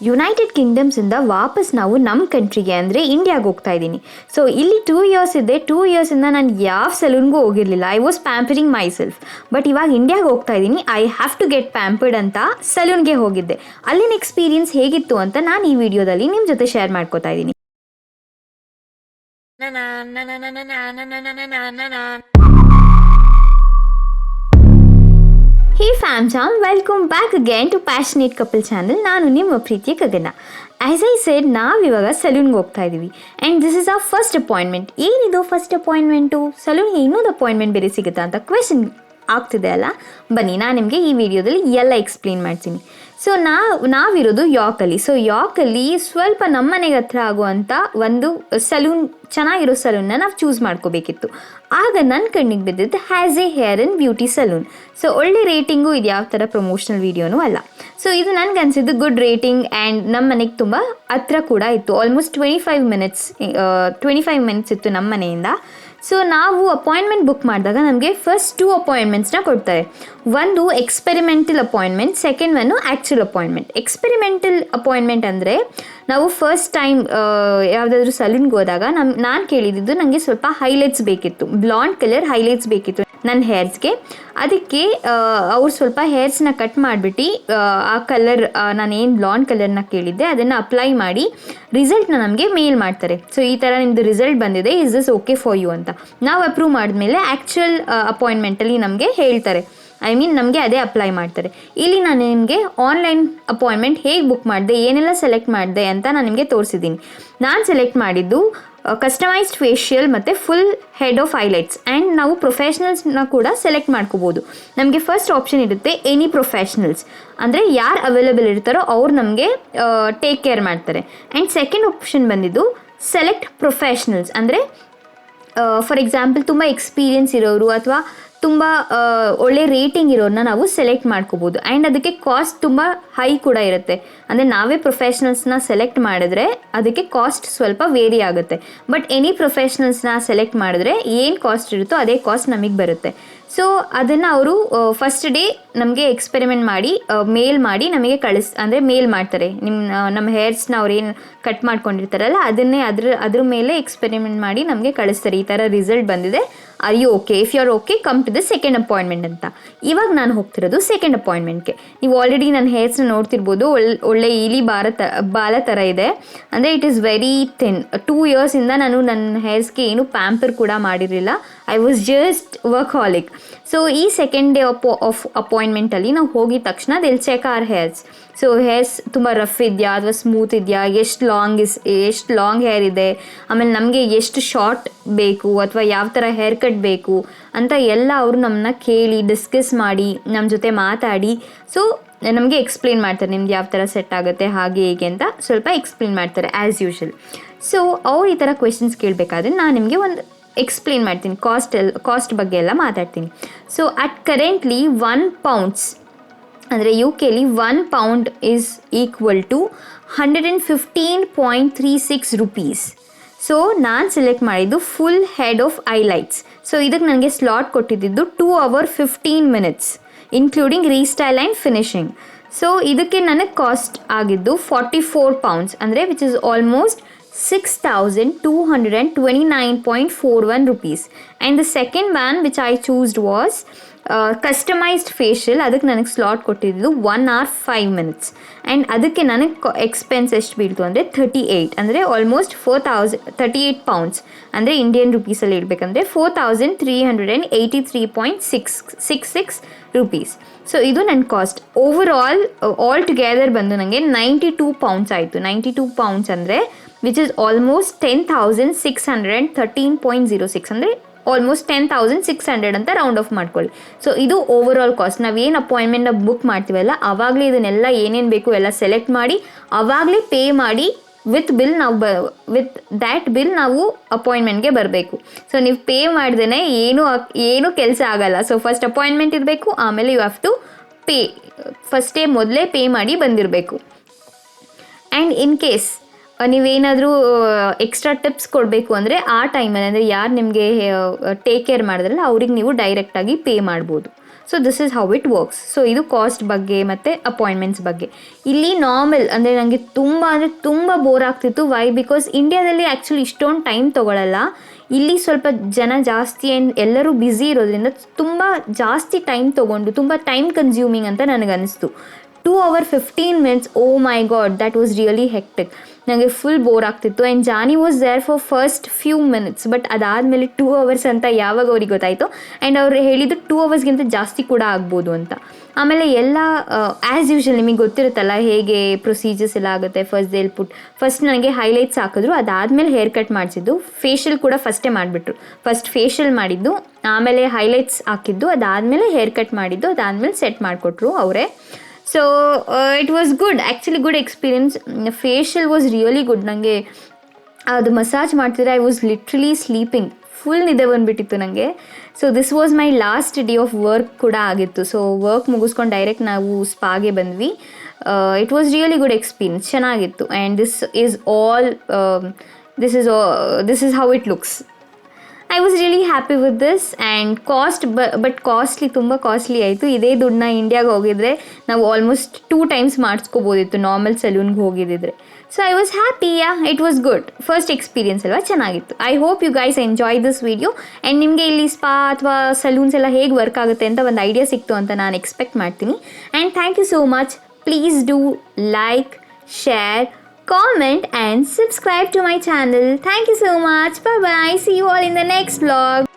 United ಕಿಂಗ್ಡಮ್ಸಿಂದ ವಾಪಸ್ ನಾವು ನಮ್ಮ ಕಂಟ್ರಿಗೆ ಅಂದರೆ ಇಂಡಿಯಾಗೆ ಹೋಗ್ತಾ ಇದ್ದೀನಿ. ಸೊ ಇಲ್ಲಿ 2 ಇಯರ್ಸ್ ಇದೆ. 2 ಇಯರ್ಸಿಂದ ನಾನು ಯಾವ ಸಲೂನ್ಗೂ ಹೋಗಿರಲಿಲ್ಲ. I was pampering myself. But ಇವಾಗ ಇಂಡಿಯಾಗೆ ಹೋಗ್ತಾ ಇದ್ದೀನಿ, I have to get pampered ಅಂತ ಸಲೂನ್ಗೆ ಹೋಗಿದ್ದೆ. ಅಲ್ಲಿನ ಎಕ್ಸ್ಪೀರಿಯನ್ಸ್ ಹೇಗಿತ್ತು ಅಂತ ನಾನು ಈ ವಿಡಿಯೋದಲ್ಲಿ ನಿಮ್ಮ ಜೊತೆ ಶೇರ್ ಮಾಡ್ಕೋತಾ ಇದ್ದೀನಿ. Hey fam jam, welcome back again to passionate couple channel. ನಾನು ನಿಮ್ಮ ಪ್ರೀತಿಯ ಗಗನ. ಆ್ಯಸ್ ಐ ಸೆಡ್, ನಾವಿವಾಗ ಸಲೂನ್ಗೆ ಹೋಗ್ತಾ ಇದ್ದೀವಿ and this is our first appointment. ಏನಿದು ಫಸ್ಟ್ ಅಪಾಯಿಂಟ್ಮೆಂಟು? ಸಲೂನ್ಗೆ ಇನ್ನೊಂದು ಅಪಾಯಿಂಟ್ಮೆಂಟ್ ಬೇರೆ ಸಿಗುತ್ತಾ ಅಂತ ಕ್ವೆಶನ್ ಆಗ್ತಿದೆ ಅಲ್ಲ? ಬನ್ನಿ, ನಾನು ನಿಮಗೆ ಈ ವಿಡಿಯೋದಲ್ಲಿ ಎಲ್ಲ ಎಕ್ಸ್ಪ್ಲೇನ್ ಮಾಡ್ತೀನಿ. ಸೊ ನಾವಿರೋದು ಯಾರ್ಕಲ್ಲಿ. ಸೊ ಯಾರ್ಕಲ್ಲಿ ಸ್ವಲ್ಪ ನಮ್ಮ ಮನೆಗೆ ಹತ್ರ ಆಗುವಂಥ ಒಂದು ಸಲೂನ್, ಚೆನ್ನಾಗಿರೋ ಸಲೂನ್ನ ನಾವು ಚೂಸ್ ಮಾಡ್ಕೋಬೇಕಿತ್ತು. ಆಗ ನನ್ನ ಕಣ್ಣಿಗೆ ಬಿದ್ದಿದ್ದು has A hair and beauty salon. So ಒಳ್ಳೆ ರೇಟಿಂಗು, ಇದು ಯಾವ ಥರ ಪ್ರಮೋಷನಲ್ ವೀಡಿಯೋನೂ ಅಲ್ಲ. ಸೊ ಇದು ನನಗೆ ಅನಿಸಿದ್ದು ಗುಡ್ ರೇಟಿಂಗ್ ಆ್ಯಂಡ್ ನಮ್ಮ ಮನೆಗೆ ತುಂಬ ಹತ್ರ ಕೂಡ ಇತ್ತು. ಆಲ್ಮೋಸ್ಟ್ 25 ಮಿನಿಟ್ಸ್ ಇತ್ತು ನಮ್ಮ ಮನೆಯಿಂದ. ಸೊ ನಾವು ಅಪಾಯಿಂಟ್ಮೆಂಟ್ ಬುಕ್ ಮಾಡಿದಾಗ ನಮಗೆ ಫಸ್ಟ್ 2 ಅಪಾಯಿಂಟ್ಮೆಂಟ್ಸ್ನ ಕೊಡ್ತಾರೆ. ಒಂದು experimental appointment, second one actual appointment. Experimental appointment ಅಂದರೆ ನಾವು ಫಸ್ಟ್ ಟೈಮ್ ಯಾವುದಾದ್ರೂ ಸಲೂನ್ಗೆ ಹೋದಾಗ ನಾನು ಕೇಳಿದ್ದು ನನಗೆ ಸ್ವಲ್ಪ ಹೈಲೈಟ್ಸ್ ಬೇಕಿತ್ತು, ಬ್ಲಾಂಡ್ ಕಲರ್ ಹೈಲೈಟ್ಸ್ ಬೇಕಿತ್ತು ನನ್ನ ಹೇರ್ಸ್ಗೆ. ಅದಕ್ಕೆ ಅವ್ರು ಸ್ವಲ್ಪ ಹೇರ್ಸ್ನ ಕಟ್ ಮಾಡಿಬಿಟ್ಟು ಆ ಕಲರ್, ನಾನೇನು ಬ್ಲಾಂಡ್ ಕಲರ್ನ ಕೇಳಿದ್ದೆ ಅದನ್ನು ಅಪ್ಲೈ ಮಾಡಿ ರಿಸಲ್ಟ್ನ ನಮಗೆ ಮೇಲ್ ಮಾಡ್ತಾರೆ. ಸೊ ಈ ಥರ ನಿಮ್ಮದು ರಿಸಲ್ಟ್ ಬಂದಿದೆ, is this okay for you ಅಂತ. ನಾವು ಅಪ್ರೂವ್ ಮಾಡಿದ್ಮೇಲೆ ಆ್ಯಕ್ಚುಯಲ್ ಅಪಾಯಿಂಟ್ಮೆಂಟಲ್ಲಿ ನಮಗೆ ಹೇಳ್ತಾರೆ, ನಮಗೆ ಅದೇ ಅಪ್ಲೈ ಮಾಡ್ತಾರೆ. ಇಲ್ಲಿ ನಾನು ನಿಮಗೆ ಆನ್ಲೈನ್ ಅಪಾಯಿಂಟ್ಮೆಂಟ್ ಹೇಗೆ ಬುಕ್ ಮಾಡಿದೆ, ಏನೆಲ್ಲ ಸೆಲೆಕ್ಟ್ ಮಾಡಿದೆ ಅಂತ ನಾನು ನಿಮಗೆ ತೋರಿಸಿದ್ದೀನಿ. ನಾನು ಸೆಲೆಕ್ಟ್ ಮಾಡಿದ್ದು ಕಸ್ಟಮೈಸ್ಡ್ ಫೇಶಿಯಲ್ ಮತ್ತು full head of highlights. And ನಾವು ಪ್ರೊಫೆಷ್ನಲ್ಸ್ನ ಕೂಡ ಸೆಲೆಕ್ಟ್ ಮಾಡ್ಕೋಬೋದು. ನಮಗೆ ಫಸ್ಟ್ ಆಪ್ಷನ್ ಇರುತ್ತೆ ಎನಿ ಪ್ರೊಫೆಷ್ನಲ್ಸ್, ಅಂದರೆ ಯಾರು ಅವೈಲೇಬಲ್ ಇರ್ತಾರೋ ಅವ್ರು ನಮಗೆ ಟೇಕ್ ಕೇರ್ ಮಾಡ್ತಾರೆ. ಆ್ಯಂಡ್ ಸೆಕೆಂಡ್ ಆಪ್ಷನ್ ಬಂದಿದ್ದು ಸೆಲೆಕ್ಟ್ ಪ್ರೊಫೆಷ್ನಲ್ಸ್, ಅಂದರೆ ಫಾರ್ ಎಕ್ಸಾಂಪಲ್ ತುಂಬ ಎಕ್ಸ್ಪೀರಿಯನ್ಸ್ ಇರೋರು ಅಥವಾ ತುಂಬ ಒಳ್ಳೆ ರೇಟಿಂಗ್ ಇರೋರನ್ನ ನಾವು ಸೆಲೆಕ್ಟ್ ಮಾಡ್ಕೋಬೋದು. ಆ್ಯಂಡ್ ಅದಕ್ಕೆ ಕಾಸ್ಟ್ ತುಂಬ ಹೈ ಕೂಡ ಇರುತ್ತೆ. ಅಂದರೆ ನಾವೇ ಪ್ರೊಫೆಷ್ನಲ್ಸ್ನ ಸೆಲೆಕ್ಟ್ ಮಾಡಿದ್ರೆ ಅದಕ್ಕೆ ಕಾಸ್ಟ್ ಸ್ವಲ್ಪ ವೇರಿ ಆಗುತ್ತೆ. ಬಟ್ ಎನಿ ಪ್ರೊಫೆಷ್ನಲ್ಸ್ನ ಸೆಲೆಕ್ಟ್ ಮಾಡಿದ್ರೆ ಏನು ಕಾಸ್ಟ್ ಇರುತ್ತೋ ಅದೇ ಕಾಸ್ಟ್ ನಮಗೆ ಬರುತ್ತೆ. ಸೊ ಅದನ್ನು ಅವರು ಫಸ್ಟ್ ಡೇ ನಮಗೆ ಎಕ್ಸ್ಪೆರಿಮೆಂಟ್ ಮಾಡಿ ಮೇಲ್ ಮಾಡಿ ನಮಗೆ ಅಂದರೆ ಮೇಲ್ ಮಾಡ್ತಾರೆ. ನಮ್ಮ ಹೇರ್ಸ್ನ ಅವ್ರೇನು ಕಟ್ ಮಾಡ್ಕೊಂಡಿರ್ತಾರಲ್ಲ ಅದನ್ನೇ ಅದ್ರ ಮೇಲೆ ಎಕ್ಸ್ಪೆರಿಮೆಂಟ್ ಮಾಡಿ ನಮಗೆ ಕಳಿಸ್ತಾರೆ. ಈ ಥರ ರಿಸಲ್ಟ್ ಬಂದಿದೆ, are you okay? If you are okay, come to the second appointment ಅಂತ. ಇವಾಗ ನಾನು ಹೋಗ್ತಿರೋದು ಸೆಕೆಂಡ್ ಅಪಾಯಿಂಟ್ಮೆಂಟ್ಗೆ. ನೀವು ಆಲ್ರೆಡಿ ನನ್ನ ಹೇರ್ಸ್ನ ನೋಡ್ತಿರ್ಬೋದು, ಒಳ್ಳೆ ಬಾಲ ಥರ ಇದೆ. ಅಂದರೆ ಇಟ್ ಈಸ್ ವೆರಿ ಥಿನ್. 2 ಇಯರ್ಸಿಂದ ನಾನು ನನ್ನ ಹೇರ್ಸ್ಗೆ ಏನೂ ಪ್ಯಾಂಪರ್ ಕೂಡ ಮಾಡಿರಲಿಲ್ಲ. I was just workaholic. So ಈ ಸೆಕೆಂಡ್ ಡೇ ಆಫ್ ಅಪಾಯಿಂಟ್ಮೆಂಟಲ್ಲಿ ನಾವು ಹೋಗಿದ ತಕ್ಷಣ they'll check our hairs. So hairs ತುಂಬ ರಫ್ ಇದೆಯಾ ಅಥವಾ ಸ್ಮೂತ್ ಇದೆಯಾ, ಎಷ್ಟು ಲಾಂಗ್ ಹೇರ್ ಇದೆ, ಆಮೇಲೆ ನಮಗೆ ಎಷ್ಟು ಶಾರ್ಟ್ ಬೇಕು ಅಥವಾ ಯಾವ ಥರ ಹೇರ್ ಕಟ್ ಬೇಕು ಅಂತ ಎಲ್ಲ ಅವರು ನಮ್ಮನ್ನ ಕೇಳಿ ಡಿಸ್ಕಸ್ ಮಾಡಿ ನಮ್ಮ ಜೊತೆ ಮಾತಾಡಿ ಸೊ ನಮಗೆ ಎಕ್ಸ್ಪ್ಲೇನ್ ಮಾಡ್ತಾರೆ. ನಿಮ್ದು ಯಾವ ಥರ ಸೆಟ್ ಆಗುತ್ತೆ ಹಾಗೆ ಹೀಗೆ ಅಂತ ಸ್ವಲ್ಪ ಎಕ್ಸ್ಪ್ಲೇನ್ ಮಾಡ್ತಾರೆ ಆ್ಯಸ್ ಯೂಶುವಲ್. ಸೊ ಅವ್ರು ಈ ಥರ ಕ್ವೆಶನ್ಸ್ ಕೇಳಬೇಕಾದ್ರೆ ನಾನು ನಿಮಗೆ ಒಂದು ಎಕ್ಸ್ಪ್ಲೇನ್ ಮಾಡ್ತೀನಿ, ಕಾಸ್ಟ್ ಬಗ್ಗೆ ಎಲ್ಲ ಮಾತಾಡ್ತೀನಿ. ಸೊ ಅಟ್ ಕರೆಂಟ್ಲಿ 1 ಪೌಂಡ್ಸ್ ಅಂದರೆ UK £1 is equal to 115.36 rupees. So ನಾನು ಸೆಲೆಕ್ಟ್ ಮಾಡಿದ್ದು full head of highlights. So ಇದಕ್ಕೆ ನನಗೆ ಸ್ಲಾಟ್ ಕೊಟ್ಟಿದ್ದು 2 hours 15 minutes including restyle and finishing. So ಇದಕ್ಕೆ ನನಗೆ ಕಾಸ್ಟ್ ಆಗಿದ್ದು £44, ಅಂದರೆ which is almost 6,229.41 rupees. And the second one which I chose was customised facial. ಅದಕ್ಕೆ ನನಗೆ ಸ್ಲಾಟ್ ಕೊಟ್ಟಿದ್ದು 1 hour 5 minutes. ಆ್ಯಂಡ್ ಅದಕ್ಕೆ ನನಗೆ ಎಕ್ಸ್ಪೆನ್ಸ್ ಎಷ್ಟು ಬೀಳ್ತು ಅಂದರೆ 38, ಅಂದರೆ ಆಲ್ಮೋಸ್ಟ್ 38 ಅಂದರೆ ಇಂಡಿಯನ್ ರುಪೀಸಲ್ಲಿ ಇಡಬೇಕಂದ್ರೆ 4,383.66 rupees. ಸೊ ಇದು ನನ್ನ ಕಾಸ್ಟ್. ಆಲ್ ಟುಗೆದರ್ ಬಂದು ನನಗೆ £92 ಆಯಿತು. £92 ಅಂದರೆ ವಿಚ್ ಇಸ್ ಆಲ್ಮೋಸ್ಟ್ 10,613.06, ಅಂದರೆ ಆಲ್ಮೋಸ್ಟ್ 10,600 ಅಂತ ರೌಂಡ್ ಆಫ್ ಮಾಡ್ಕೊಳ್ಳಿ. ಸೊ ಇದು ಓವರ್ ಆಲ್ ಕಾಸ್ಟ್. ನಾವೇನು ಅಪಾಯಿಂಟ್ಮೆಂಟ್ನ ಬುಕ್ ಮಾಡ್ತೀವಲ್ಲ ಆವಾಗಲೇ ಇದನ್ನೆಲ್ಲ ಏನೇನು ಬೇಕು ಎಲ್ಲ ಸೆಲೆಕ್ಟ್ ಮಾಡಿ ಆವಾಗಲೇ ಪೇ ಮಾಡಿ ವಿತ್ ದ್ಯಾಟ್ ಬಿಲ್ ನಾವು ಅಪಾಯಿಂಟ್ಮೆಂಟ್ಗೆ ಬರಬೇಕು. ಸೊ ನೀವು ಪೇ ಮಾಡ್ದೇ ಏನೂ ಕೆಲಸ ಆಗಲ್ಲ. ಸೊ ಫಸ್ಟ್ ಅಪಾಯಿಂಟ್ಮೆಂಟ್ ಇರಬೇಕು, ಆಮೇಲೆ ಯು ಹ್ಯಾವ್ ಟು ಪೇ. ಫಸ್ಟೇ ಮೊದಲೇ ಪೇ ಮಾಡಿ ಬಂದಿರಬೇಕು. ಆ್ಯಂಡ್ ಇನ್ ಕೇಸ್ ನೀವೇನಾದರೂ ಎಕ್ಸ್ಟ್ರಾ ಟಿಪ್ಸ್ ಕೊಡಬೇಕು ಅಂದರೆ ಆ ಟೈಮಲ್ಲಿ, ಅಂದರೆ ಯಾರು ನಿಮಗೆ ಟೇಕ್ ಕೇರ್ ಮಾಡಿದ್ರಲ್ಲ ಅವ್ರಿಗೆ ನೀವು ಡೈರೆಕ್ಟಾಗಿ ಪೇ ಮಾಡ್ಬೋದು. So this is how it works. So ಇದು ಕಾಸ್ಟ್ ಬಗ್ಗೆ ಮತ್ತು ಅಪಾಯಿಂಟ್ಮೆಂಟ್ಸ್ ಬಗ್ಗೆ. ಇಲ್ಲಿ ನಾರ್ಮಲ್ ಅಂದರೆ ನನಗೆ ತುಂಬ ಬೋರ್ ಆಗ್ತಿತ್ತು. ವೈ? ಬಿಕಾಸ್ ಇಂಡಿಯಾದಲ್ಲಿ ಆ್ಯಕ್ಚುಲಿ ಇಷ್ಟೊಂದು ಟೈಮ್ ತೊಗೊಳ್ಳಲ್ಲ. ಇಲ್ಲಿ ಸ್ವಲ್ಪ ಜನ ಜಾಸ್ತಿ ಆ್ಯಂಡ್ ಎಲ್ಲರೂ ಬ್ಯುಸಿ ಇರೋದ್ರಿಂದ ತುಂಬ ಜಾಸ್ತಿ ಟೈಮ್ ತೊಗೊಂಡು ತುಂಬ ಟೈಮ್ ಕನ್ಸ್ಯೂಮಿಂಗ್ ಅಂತ ನನಗನ್ನಿಸ್ತು. 2 hours 15 minutes, oh my God, that was really hectic. ನನಗೆ ಫುಲ್ ಬೋರ್ ಆಗ್ತಿತ್ತು. And Johnny was there for first few minutes, but ಅದಾದಮೇಲೆ 2 hours ಅಂತ ಯಾವಾಗ ಅವ್ರಿಗೆ ಗೊತ್ತಾಯಿತು. ಆ್ಯಂಡ್ ಅವ್ರು ಹೇಳಿದ್ದು 2 hours ಜಾಸ್ತಿ ಕೂಡ ಆಗ್ಬೋದು ಅಂತ. ಆಮೇಲೆ ಎಲ್ಲ ಆ್ಯಸ್ ಯೂಶ್ವಲ್ ನಿಮಗೆ ಗೊತ್ತಿರುತ್ತಲ್ಲ ಹೇಗೆ ಪ್ರೊಸೀಜರ್ಸ್ ಎಲ್ಲ ಆಗುತ್ತೆ. ಫಸ್ಟ್ ನನಗೆ ಹೈಲೈಟ್ಸ್ ಹಾಕಿದ್ರು, ಅದಾದಮೇಲೆ ಹೇರ್ ಕಟ್ ಮಾಡಿಸಿದ್ದು. ಫೇಶಿಯಲ್ ಕೂಡ ಫಸ್ಟೇ ಮಾಡಿಬಿಟ್ರು. ಫಸ್ಟ್ ಫೇಶಿಯಲ್ ಮಾಡಿದ್ದು, ಆಮೇಲೆ ಹೈಲೈಟ್ಸ್ ಹಾಕಿದ್ದು, ಅದಾದಮೇಲೆ ಹೇರ್ ಕಟ್ ಮಾಡಿದ್ದು, ಅದಾದಮೇಲೆ ಸೆಟ್ ಮಾಡಿಕೊಟ್ರು ಅವರೇ. So it was good, actually good experience. Facial was really good. ನನಗೆ ಅದು ಮಸಾಜ್ ಮಾಡ್ತಿದ್ರೆ I was literally sleeping, full ನಿದ್ದೆ ಬಂದುಬಿಟ್ಟಿತ್ತು ನನಗೆ. So this was my last day of work ಕೂಡ ಆಗಿತ್ತು. ಸೊ ವರ್ಕ್ ಮುಗಿಸ್ಕೊಂಡು ಡೈರೆಕ್ಟ್ ನಾವು ಸ್ಪಾಗೆ ಬಂದ್ವಿ. It was really good experience, ಚೆನ್ನಾಗಿತ್ತು. And this is how it looks. I was really happy with this. And cost but costly, ತುಂಬ costly ಆಯಿತು. ಇದೇ ದುಡ್ಡನ್ನ ಇಂಡಿಯಾಗೆ ಹೋಗಿದ್ರೆ ನಾವು ಆಲ್ಮೋಸ್ಟ್ 2 times ಮಾಡಿಸ್ಕೋಬೋದಿತ್ತು ನಾರ್ಮಲ್ ಸಲೂನ್ಗೆ ಹೋಗಿದ್ದಿದ್ರೆ. So I was happy. It was good. First experience ಅಲ್ವಾ, ಚೆನ್ನಾಗಿತ್ತು. I hope you guys enjoy this video. And ನಿಮಗೆ ಇಲ್ಲಿ ಸ್ಪಾ ಅಥವಾ ಸಲೂನ್ಸ್ ಎಲ್ಲ ಹೇಗೆ ವರ್ಕ್ ಆಗುತ್ತೆ ಅಂತ ಒಂದು ಐಡಿಯಾ ಸಿಕ್ತು ಅಂತ ನಾನು ಎಕ್ಸ್ಪೆಕ್ಟ್ ಮಾಡ್ತೀನಿ. And thank you so much. Please do like, share, comment and subscribe to my channel. Thank you so much. Bye bye. See you all in the next vlog.